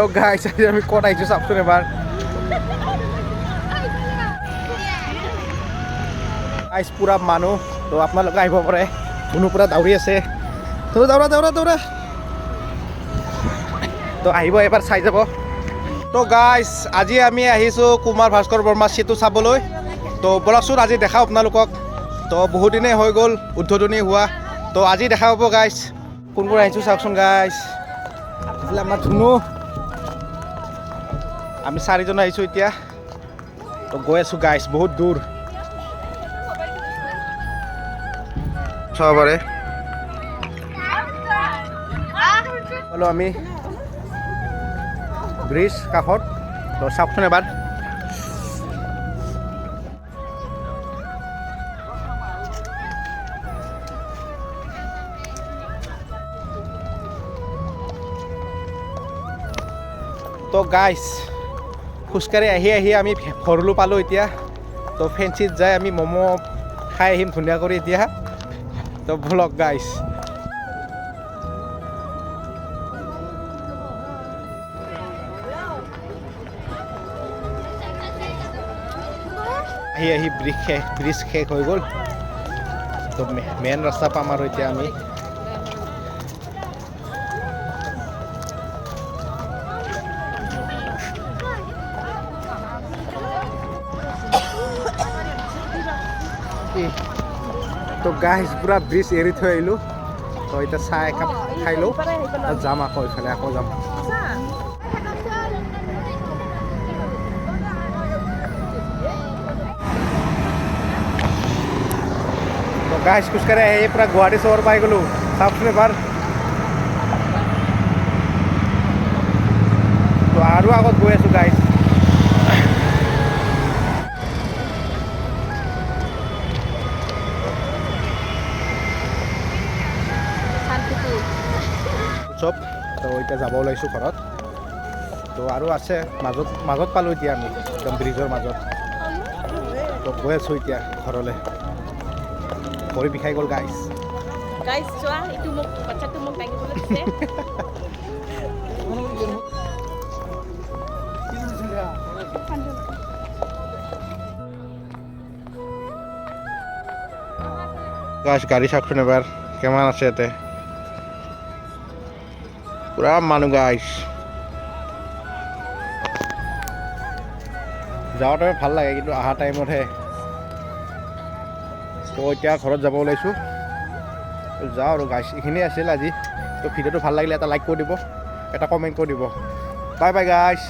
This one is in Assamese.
গাইছ আজি আমি ক'ত আহিছোঁ চাওকচোন এবাৰ গাইছ পুৰা মানুহ তো আপোনালোকে আহিব পাৰে ধুনু পুৰা দাউৰি আছে তো দৌৰা তো আহিব এবাৰ চাই যাব তো গাইছ আজি আমি আহিছোঁ কুমাৰ ভাস্কৰ বৰ্মাৰ সেতু চাবলৈ তো বলকচোন আজি দেখাওঁ আপোনালোকক তো বহুত দিনেই হৈ গ'ল উদ্বোধনী হোৱা তো আজি দেখা পাব গাইছ কোন কোন আহিছোঁ চাওকচোন গাইছ এইফালে আমাৰ ধুনু আমি চাৰিজন আহিছোঁ এতিয়া তো গৈ আছোঁ গাইছ বহুত দূৰ চাব পাৰে হলো আমি ব্ৰিজ কাষত তো চাওকচোন এবাৰ তো গাইছ খোজকাঢ়ি আহি আমি ভৰলু পালোঁ এতিয়া তো ফেঞ্চিত যাই আমি ম'ম' খাই আহিম ধুনীয়া কৰি এতিয়া তো বলক গাইছ আহি ব্ৰিজ শেষ হৈ গ'ল তো মেইন ৰাস্তা পাম আৰু এতিয়া আমি তো গাইছ পুৰা ব্ৰিজ এৰি থৈ আহিলোঁ তো এতিয়া চাহ একাপ খাই লওঁ যাম আকৌ এইফালে আকৌ যাম তো গাইছ খোজকাঢ়ি আহি পুৰা গুৱাহাটী চহৰ পাই গ'লোঁ চাওকচোন এবাৰ তো আৰু আগত গৈ আছোঁ গাইছ চব তো এতিয়া যাব ওলাইছোঁ ঘৰত তো আৰু আছে মাজত পালোঁ এতিয়া আমি একদম ব্ৰিজৰ মাজত তো গৈ আছোঁ এতিয়া ঘৰলৈ ভৰি বিষাই গ'ল গাইছ চোৱা এইটো মোক বাচ্চাটো মোক দাঙিবলৈ দিছে গাইছ গাড়ী চাওকচোন এবাৰ কেমান আছে ইয়াতে পুৰা মানুহ গাইছ যাওঁতে টাইমত ভাল লাগে কিন্তু অহা টাইমতহে তো এতিয়া ঘৰত যাব ওলাইছোঁ যাওঁ আৰু গাইছ এইখিনিয়ে আছিল আজি তো ভিডিঅ'টো ভাল লাগিলে এটা লাইক কৰি দিব এটা কমেণ্ট কৰি দিব বাই বাই গাইছ